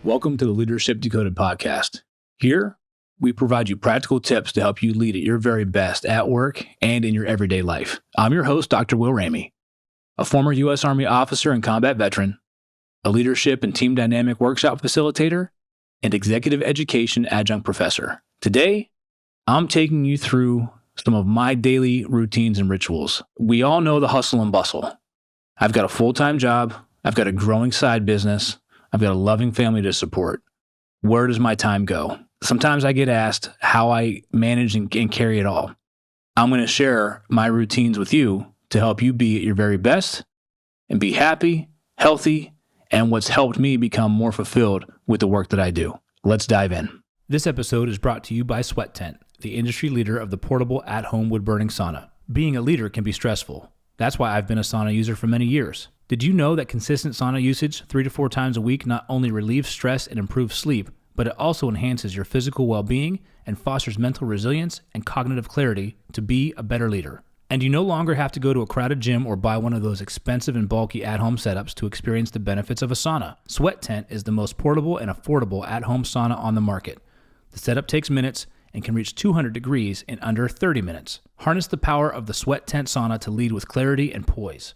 Welcome to the Leadership Decoded podcast. Here, we provide you practical tips to help you lead at your very best at work and in your everyday life. I'm your host, Dr. Will Ramey, a former U.S. Army officer and combat veteran, a leadership and team dynamic workshop facilitator, and executive education adjunct professor. Today, I'm taking you through some of my daily routines and rituals. We all know the hustle and bustle. I've got a full-time job. I've got a growing side business. I've got a loving family to support. Where does my time go? Sometimes I get asked how I manage and carry it all. I'm going to share my routines with you to help you be at your very best and be happy, healthy, and what's helped me become more fulfilled with the work that I do. Let's dive in. This episode is brought to you by Sweat Tent, the industry leader of the portable at-home wood-burning sauna. Being a leader can be stressful. That's why I've been a sauna user for many years. Did you know that consistent sauna usage 3 to 4 times a week not only relieves stress and improves sleep, but it also enhances your physical well-being and fosters mental resilience and cognitive clarity to be a better leader? And you no longer have to go to a crowded gym or buy one of those expensive and bulky at-home setups to experience the benefits of a sauna. Sweat Tent is the most portable and affordable at-home sauna on the market. The setup takes minutes and can reach 200 degrees in under 30 minutes. Harness the power of the Sweat Tent sauna to lead with clarity and poise.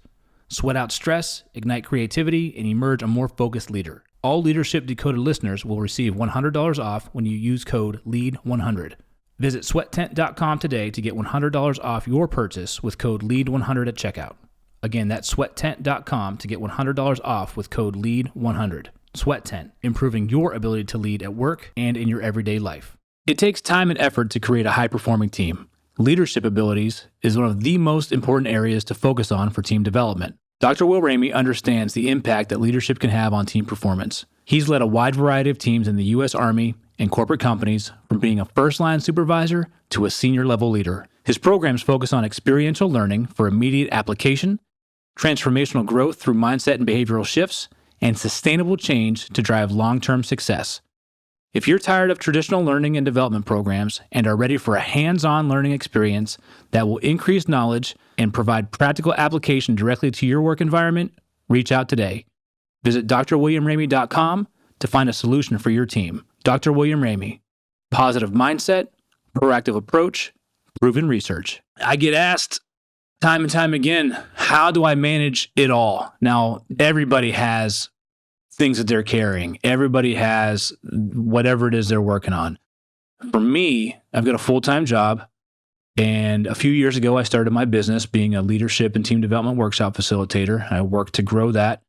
Sweat out stress, ignite creativity, and emerge a more focused leader. All Leadership Decoded listeners will receive $100 off when you use code LEAD100. Visit sweattent.com today to get $100 off your purchase with code LEAD100 at checkout. Again, that's sweattent.com to get $100 off with code LEAD100. Sweat Tent, improving your ability to lead at work and in your everyday life. It takes time and effort to create a high-performing team. Leadership abilities is one of the most important areas to focus on for team development. Dr. Will Ramey understands the impact that leadership can have on team performance. He's led a wide variety of teams in the U.S. Army and corporate companies, from being a first-line supervisor to a senior-level leader. His programs focus on experiential learning for immediate application, transformational growth through mindset and behavioral shifts, and sustainable change to drive long-term success. If you're tired of traditional learning and development programs and are ready for a hands-on learning experience that will increase knowledge and provide practical application directly to your work environment, reach out today. Visit drwilliamramey.com to find a solution for your team. Dr. William Ramey, positive mindset, proactive approach, proven research. I get asked time and time again, how do I manage it all? Now, everybody has things that they're carrying. Everybody has whatever it is they're working on. For me, I've got a full-time job, and a few years ago, I started my business being a leadership and team development workshop facilitator. I worked to grow that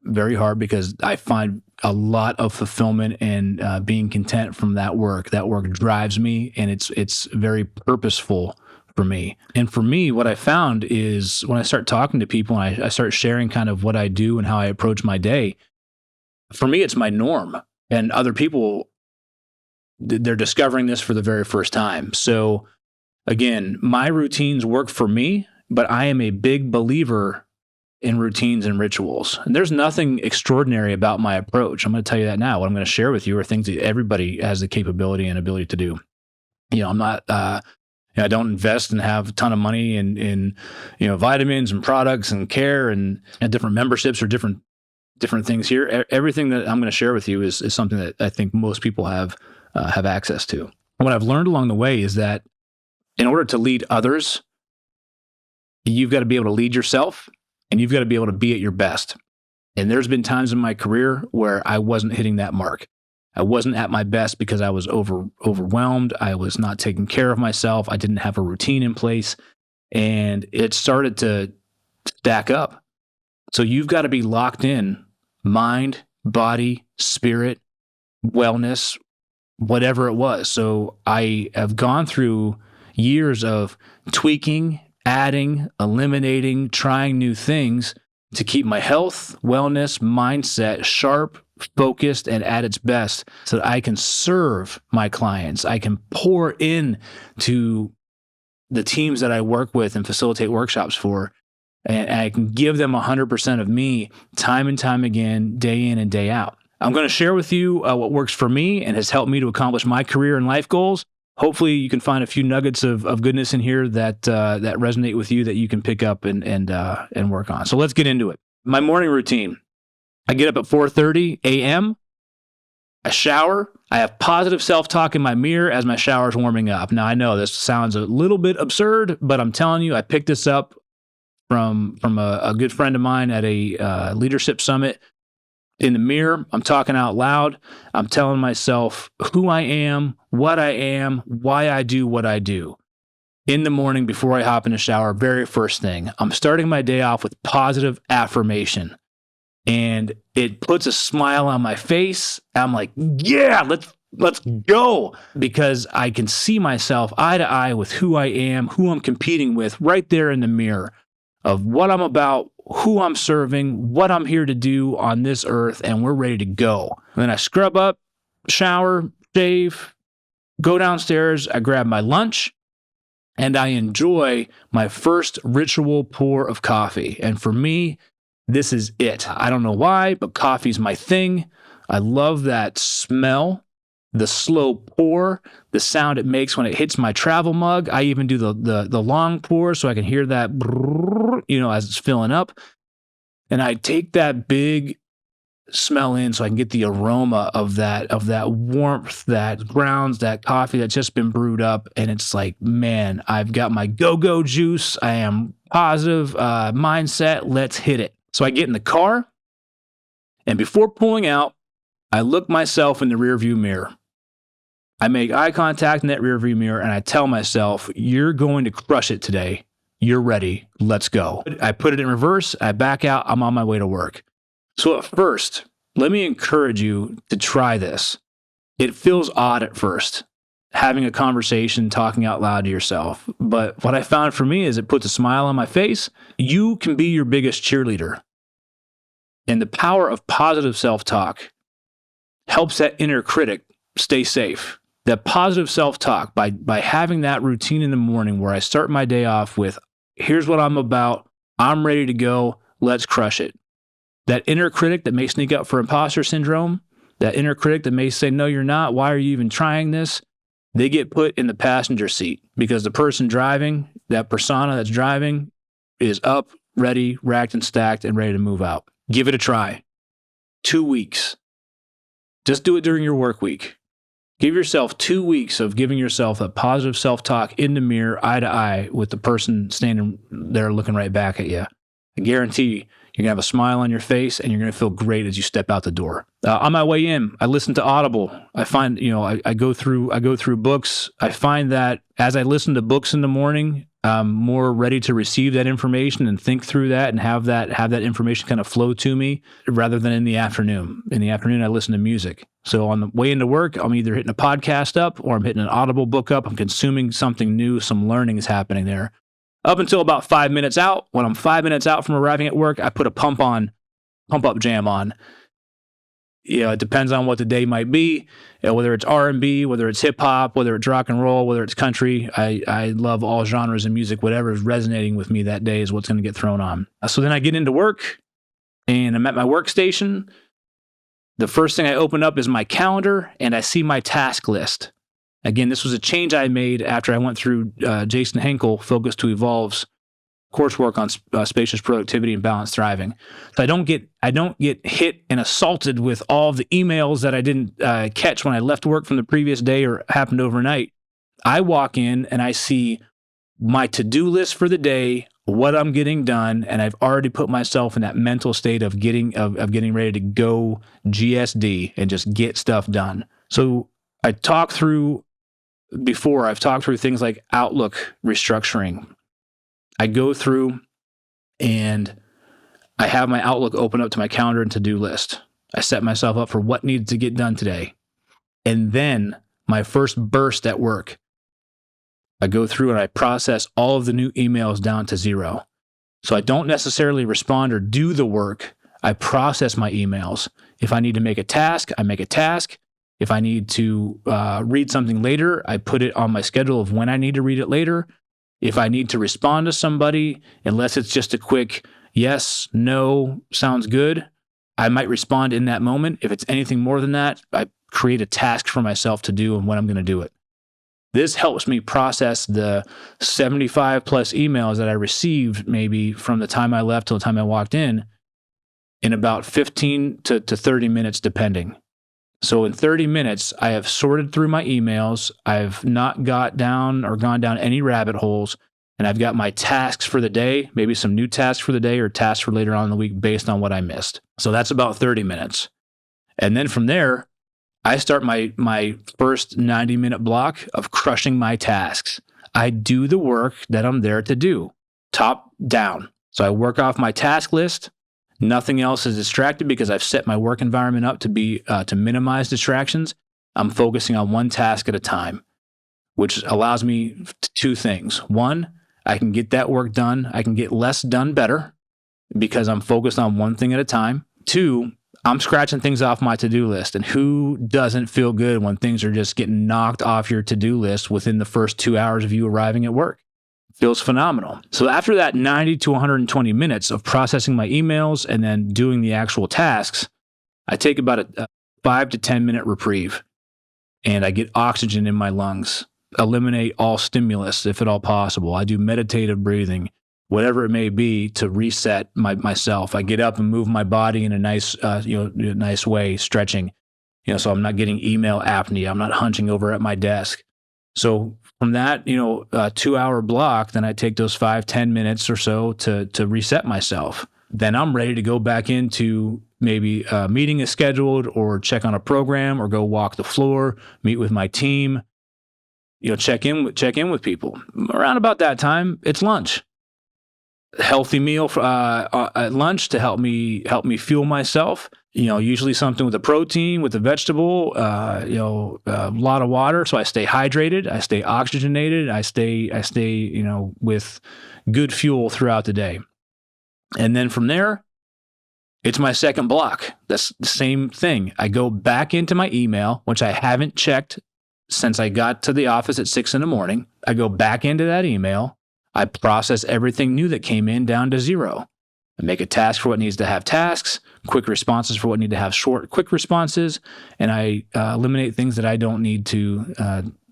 very hard because I find a lot of fulfillment and being content from that work. That work drives me, and it's very purposeful for me. And for me, what I found is when I start talking to people and I start sharing kind of what I do and how I approach my day, for me, it's my norm. And other people, they're discovering this for the very first time. So again, my routines work for me, but I am a big believer in routines and rituals. And there's nothing extraordinary about my approach. I'm going to tell you that now. What I'm going to share with you are things that everybody has the capability and ability to do. I'm not, I don't invest and have a ton of money in vitamins and products and care and different memberships or different things here. Everything that I'm going to share with you is something that I think most people have access to. And what I've learned along the way is that in order to lead others, you've got to be able to lead yourself, and you've got to be able to be at your best. And there's been times in my career where I wasn't hitting that mark. I wasn't at my best because I was overwhelmed. I was not taking care of myself. I didn't have a routine in place, and it started to stack up. So you've got to be locked in, mind, body, spirit, wellness, whatever it was. So I have gone through years of tweaking, adding, eliminating, trying new things to keep my health, wellness, mindset sharp, focused, and at its best so that I can serve my clients. I can pour in to the teams that I work with and facilitate workshops for. And I can give them 100% of me time and time again, day in and day out. I'm going to share with you what works for me and has helped me to accomplish my career and life goals. Hopefully you can find a few nuggets of goodness in here that resonate with you that you can pick up and work on. So let's get into it. My morning routine. I get up at 4:30 a.m. I shower. I have positive self-talk in my mirror as my shower is warming up. Now, I know this sounds a little bit absurd, but I'm telling you, I picked this up from a good friend of mine at a leadership summit. In the mirror, I'm talking out loud. I'm telling myself who I am, what I am, why I do what I do. In the morning before I hop in the shower, very first thing, I'm starting my day off with positive affirmation. And it puts a smile on my face. I'm like, yeah, let's go. Because I can see myself eye to eye with who I am, who I'm competing with right there in the mirror of what I'm about, who I'm serving, what I'm here to do on this earth, and we're ready to go. And then I scrub up, shower, shave, go downstairs, I grab my lunch, and I enjoy my first ritual pour of coffee. And for me, this is it. I don't know why, but coffee's my thing. I love that smell, the slow pour, the sound it makes when it hits my travel mug. I even do the long pour so I can hear that, as it's filling up. And I take that big smell in so I can get the aroma of that warmth that grounds that coffee that's just been brewed up. And it's like, man, I've got my go-go juice. I am positive mindset. Let's hit it. So I get in the car, and before pulling out, I look myself in the rearview mirror. I make eye contact in that rearview mirror, and I tell myself, you're going to crush it today. You're ready. Let's go. I put it in reverse. I back out. I'm on my way to work. So at first, let me encourage you to try this. It feels odd at first, having a conversation, talking out loud to yourself. But what I found for me is it puts a smile on my face. You can be your biggest cheerleader. And the power of positive self-talk helps that inner critic stay safe. That positive self-talk, by having that routine in the morning where I start my day off with, here's what I'm about, I'm ready to go, let's crush it. That inner critic that may sneak up for imposter syndrome, that inner critic that may say, no, you're not, why are you even trying this? They get put in the passenger seat because the person driving, that persona that's driving, is up, ready, racked and stacked, and ready to move out. Give it a try. 2 weeks. Just do it during your work week. Give yourself 2 weeks of giving yourself a positive self-talk in the mirror, eye to eye, with the person standing there looking right back at you. I guarantee you're going to have a smile on your face, and you're going to feel great as you step out the door. On my way in, I listen to Audible. I find, I go through books. I find that as I listen to books in the morning, I'm more ready to receive that information and think through that and have that information kind of flow to me rather than in the afternoon. In the afternoon, I listen to music. So on the way into work, I'm either hitting a podcast up or I'm hitting an Audible book up. I'm consuming something new. Some learning is happening there. Up until about 5 minutes out. When I'm 5 minutes out from arriving at work, I put a pump up jam on. It depends on what the day might be, whether it's R&B, whether it's hip hop, whether it's rock and roll, whether it's country. I love all genres of music. Whatever is resonating with me that day is what's going to get thrown on. So then I get into work, and I'm at my workstation. The first thing I open up is my calendar, and I see my task list. Again, this was a change I made after I went through Jason Henkel, Focus to Evolve's coursework on spacious productivity and balanced thriving. So I don't get hit and assaulted with all of the emails that I didn't catch when I left work from the previous day or happened overnight. I walk in and I see my to-do list for the day, what I'm getting done, and I've already put myself in that mental state of getting ready to go GSD and just get stuff done. So I've talked through things like Outlook restructuring. I go through and I have my Outlook open up to my calendar and to-do list. I set myself up for what needs to get done today. And then my first burst at work, I go through and I process all of the new emails down to 0. So I don't necessarily respond or do the work. I process my emails. If I need to make a task, I make a task. If I need to read something later, I put it on my schedule of when I need to read it later. If I need to respond to somebody, unless it's just a quick yes, no, sounds good, I might respond in that moment. If it's anything more than that, I create a task for myself to do and when I'm going to do it. This helps me process the 75 plus emails that I received maybe from the time I left till the time I walked in about 15 to 30 minutes, depending. So in 30 minutes, I have sorted through my emails. I've not gone down any rabbit holes, and I've got my tasks for the day, maybe some new tasks for the day or tasks for later on in the week based on what I missed. So that's about 30 minutes. And then from there, I start my first 90-minute block of crushing my tasks. I do the work that I'm there to do, top down. So I work off my task list. Nothing else is distracted because I've set my work environment up to minimize distractions. I'm focusing on one task at a time, which allows me two things. One, I can get that work done. I can get less done better because I'm focused on one thing at a time. Two, I'm scratching things off my to-do list. And who doesn't feel good when things are just getting knocked off your to-do list within the first 2 hours of you arriving at work? Feels phenomenal. So after that 90 to 120 minutes of processing my emails and then doing the actual tasks, I take about a 5 to 10 minute reprieve, and I get oxygen in my lungs, eliminate all stimulus if at all possible. I do meditative breathing, whatever it may be, to reset myself. I get up and move my body in a nice way, stretching, so I'm not getting email apnea. I'm not hunching over at my desk. So from that, 2-hour block, then I take those 5-10 minutes or so to reset myself. Then I'm ready to go back into maybe a meeting is scheduled, or check on a program, or go walk the floor, meet with my team, check in with people. Around about that time, it's lunch. Healthy meal at lunch to help me fuel myself. Usually something with a protein, with a vegetable, a lot of water. So I stay hydrated, I stay oxygenated, I stay, with good fuel throughout the day. And then from there, it's my second block. That's the same thing. I go back into my email, which I haven't checked since I got to the office at 6 a.m. I go back into that email. I process everything new that came in down to 0. I make a task for what needs to have tasks, quick responses for what need to have short, quick responses, and I eliminate things that I don't need to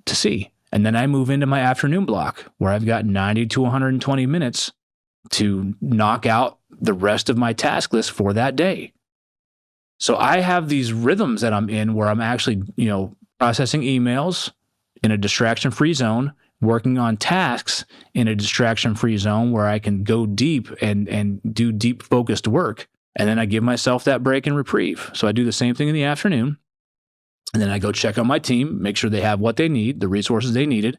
see. And then I move into my afternoon block, where I've got 90 to 120 minutes to knock out the rest of my task list for that day. So I have these rhythms that I'm in where I'm actually, processing emails in a distraction-free zone, working on tasks in a distraction-free zone where I can go deep and do deep focused work. And then I give myself that break and reprieve. So I do the same thing in the afternoon. And then I go check on my team, make sure they have what they need, the resources they needed,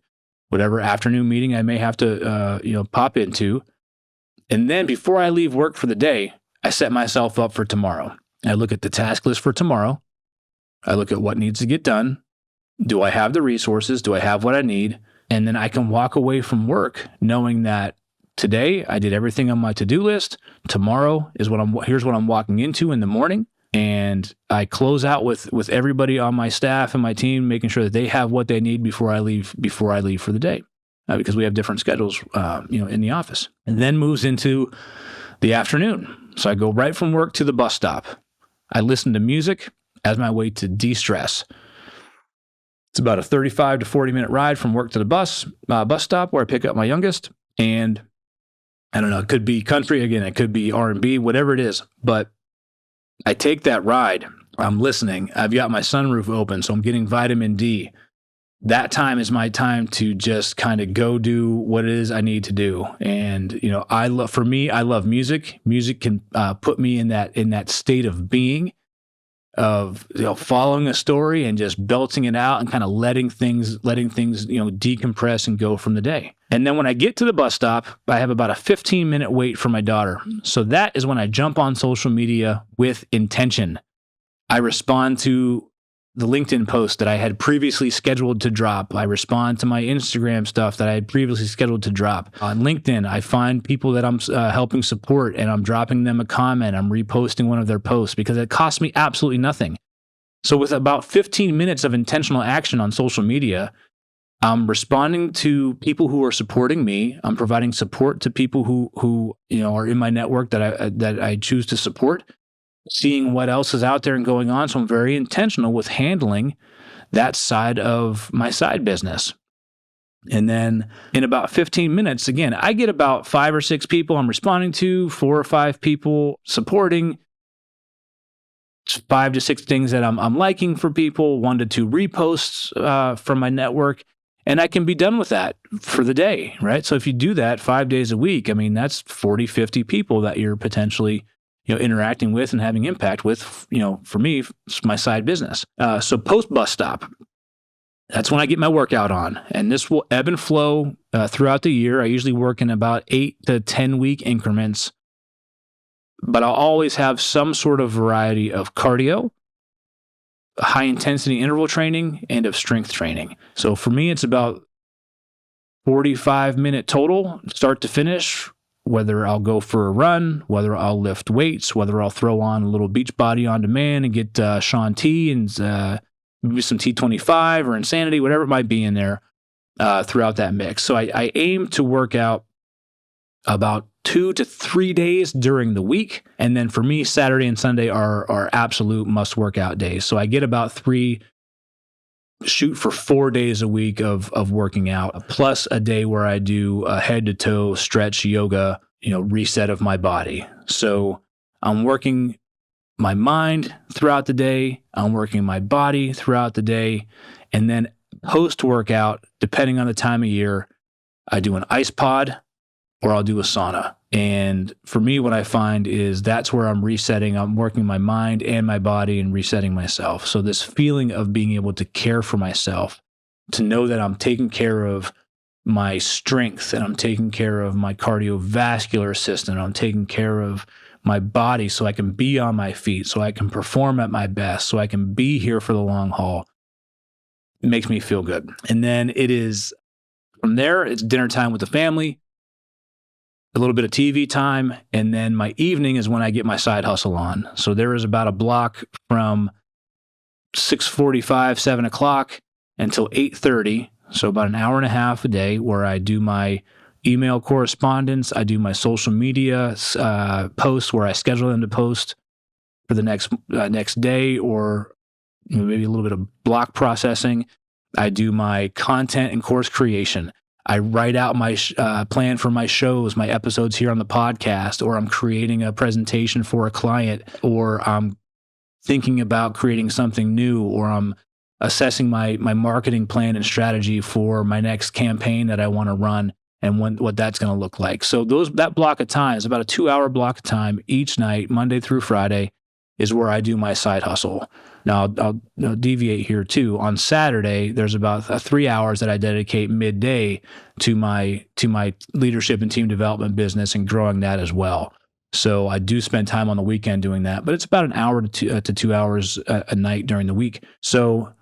whatever afternoon meeting I may have to, pop into. And then before I leave work for the day, I set myself up for tomorrow. I look at the task list for tomorrow. I look at what needs to get done. Do I have the resources? Do I have what I need? And then I can walk away from work knowing that today I did everything on my to-do list. Tomorrow is here's what I'm walking into in the morning. And I close out with everybody on my staff and my team, making sure that they have what they need before I leave for the day, because we have different schedules, in the office. And then moves into the afternoon. So I go right from work to the bus stop. I listen to music as my way to de-stress. It's about a 35 to 40 minute ride from work to the bus stop where I pick up my youngest. And I don't know, it could be country again, it could be R&B, whatever it is. But I take that ride, I'm listening. I've got my sunroof open, so I'm getting vitamin D. That time is my time to just kind of go do what it is I need to do. And, I love music. Music can put me in that state of being, of following a story and just belting it out and kind of letting things decompress and go from the day. And then when I get to the bus stop, I have about a 15-minute wait for my daughter. So that is when I jump on social media with intention. I respond to the LinkedIn post that I had previously scheduled to drop. I respond to my Instagram stuff that I had previously scheduled to drop. On LinkedIn, I find people that I'm helping support, and I'm dropping them a comment. I'm reposting one of their posts because it costs me absolutely nothing. So with about 15 minutes of intentional action on social media, I'm responding to people who are supporting me. I'm providing support to people who are in my network that I choose to support, seeing what else is out there and going on. So I'm very intentional with handling that side of my side business. And then in about 15 minutes, again, I get about 5 or 6 people I'm responding to, 4 or 5 people supporting. 5 to 6 things that I'm liking for people, 1 to 2 reposts from my network, and I can be done with that for the day, right? So if you do that 5 days a week, I mean, that's 40, 50 people that you're potentially, interacting with and having impact with, for me, it's my side business. So post bus stop, that's when I get my workout on, and this will ebb and flow throughout the year. I usually work in about 8 to 10 week increments, but I'll always have some sort of variety of cardio, high intensity interval training, and of strength training. So for me, it's about 45-minute total, start to finish, whether I'll go for a run, whether I'll lift weights, whether I'll throw on a little beach body on demand and get Sean T and maybe some T25 or Insanity, whatever it might be in there throughout that mix. So I aim to work out about 2 to 3 days during the week. And then for me, Saturday and Sunday are absolute must workout days. So I get about shoot for 4 days a week of working out, plus a day where I do a head to toe stretch yoga, reset of my body. So I'm working my mind throughout the day. I'm working my body throughout the day. And then post workout, depending on the time of year, I do an ice pod or I'll do a sauna. And for me, what I find is that's where I'm resetting. I'm working my mind and my body and resetting myself. So this feeling of being able to care for myself, to know that I'm taking care of my strength and I'm taking care of my cardiovascular system, I'm taking care of my body so I can be on my feet, so I can perform at my best, so I can be here for the long haul. It makes me feel good. And then from there, it's dinner time with the family, a little bit of TV time, and then my evening is when I get my side hustle on. So there is about a block from 6:45, 7 o'clock until 8:30, so about an hour and a half a day where I do my email correspondence, I do my social media posts where I schedule them to post for the next day, or maybe a little bit of block processing. I do my content and course creation. I write out my plan for my shows, my episodes here on the podcast, or I'm creating a presentation for a client, or I'm thinking about creating something new, or I'm assessing my marketing plan and strategy for my next campaign that I want to run and what that's going to look like. So that block of time is about a 2-hour block of time each night, Monday through Friday, is where I do my side hustle. Now, I'll deviate here too. On Saturday, there's about 3 hours that I dedicate midday to my leadership and team development business and growing that as well. So I do spend time on the weekend doing that, but it's about an hour to 2 hours a night during the week. So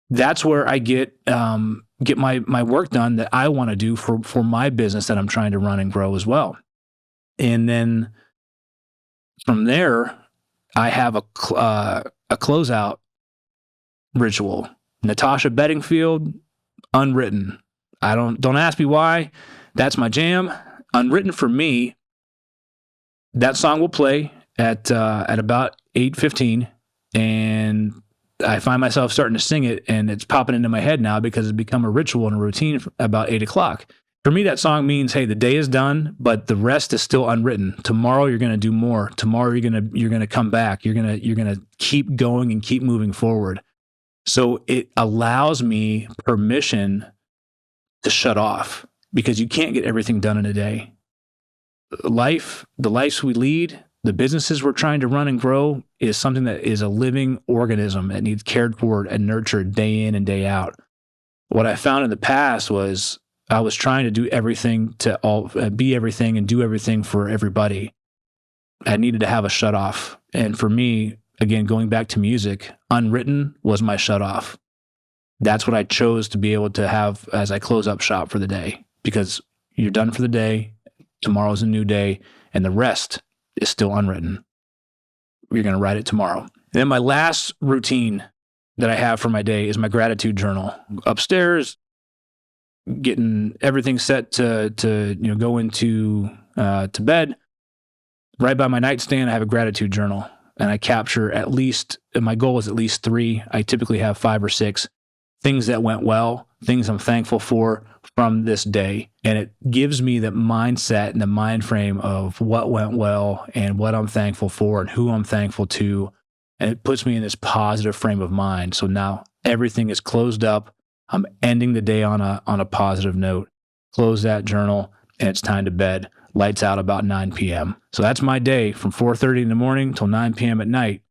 that's where I get my work done that I want to do for my business that I'm trying to run and grow as well. And then from there, I have a closeout ritual. Natasha Bedingfield, Unwritten. Don't ask me why. That's my jam. Unwritten for me. That song will play at about 8:15, and I find myself starting to sing it, and it's popping into my head now because it's become a ritual and a routine about 8 o'clock. For me, that song means, hey, the day is done, but the rest is still unwritten. Tomorrow, you're going to do more. Tomorrow, you're going to come back. You're going to keep going and keep moving forward. So it allows me permission to shut off, because you can't get everything done in a day. The lives we lead, the businesses we're trying to run and grow, is something that is a living organism that needs cared for and nurtured day in and day out. What I found in the past was I was trying to do everything be everything and do everything for everybody. I needed to have a shut off. And for me, again, going back to music, Unwritten was my shut off. That's what I chose to be able to have as I close up shop for the day, because you're done for the day. Tomorrow's a new day, and the rest is still unwritten. You're going to write it tomorrow. And then my last routine that I have for my day is my gratitude journal. Upstairs, getting everything set to go into to bed. Right by my nightstand, I have a gratitude journal, and I capture my goal is at least 3. I typically have 5 or 6 things that went well, things I'm thankful for from this day. And it gives me the mindset and the mind frame of what went well and what I'm thankful for and who I'm thankful to. And it puts me in this positive frame of mind. So now everything is closed up. I'm ending the day on a positive note. Close that journal, and it's time to bed. Lights out about 9 p.m. So that's my day from 4:30 in the morning till 9 p.m. at night.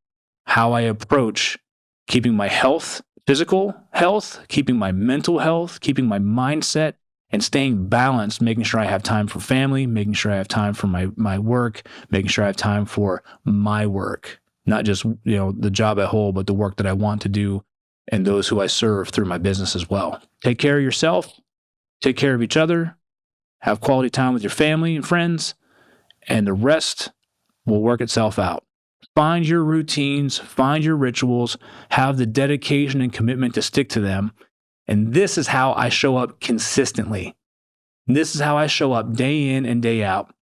How I approach keeping my health, physical health, keeping my mental health, keeping my mindset, and staying balanced, making sure I have time for family, making sure I have time for my work, making sure I have time for my work. Not just, the job at whole, but the work that I want to do and those who I serve through my business as well. Take care of yourself, take care of each other, have quality time with your family and friends, and the rest will work itself out. Find your routines, find your rituals, have the dedication and commitment to stick to them. And this is how I show up consistently. This is how I show up day in and day out,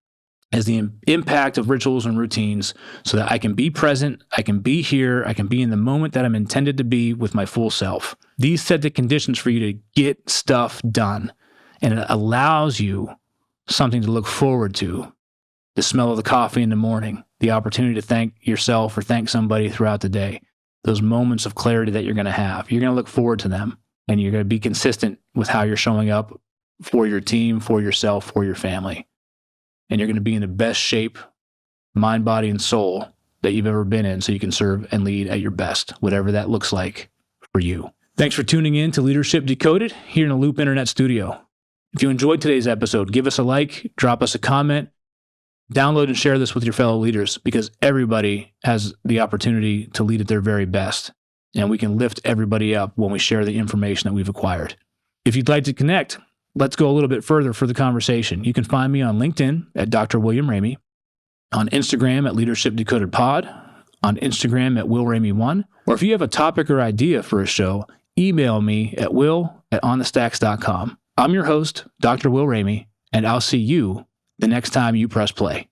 as the impact of rituals and routines, so that I can be present, I can be here, I can be in the moment that I'm intended to be with my full self. These set the conditions for you to get stuff done, and it allows you something to look forward to. The smell of the coffee in the morning, the opportunity to thank yourself or thank somebody throughout the day, those moments of clarity that you're going to have. You're going to look forward to them, and you're going to be consistent with how you're showing up for your team, for yourself, for your family. And you're going to be in the best shape, mind, body, and soul that you've ever been in, so you can serve and lead at your best, whatever that looks like for you. Thanks for tuning in to Leadership Decoded here in the Loop Internet Studio. If you enjoyed today's episode, give us a like, drop us a comment, download and share this with your fellow leaders, because everybody has the opportunity to lead at their very best. And we can lift everybody up when we share the information that we've acquired. If you'd like to connect, let's go a little bit further for the conversation. You can find me on LinkedIn at Dr. William Ramey, on Instagram at Leadership Decoded Pod, on Instagram at Will Ramey1, or if you have a topic or idea for a show, email me at will@onthestacks.com. I'm your host, Dr. Will Ramey, and I'll see you the next time you press play.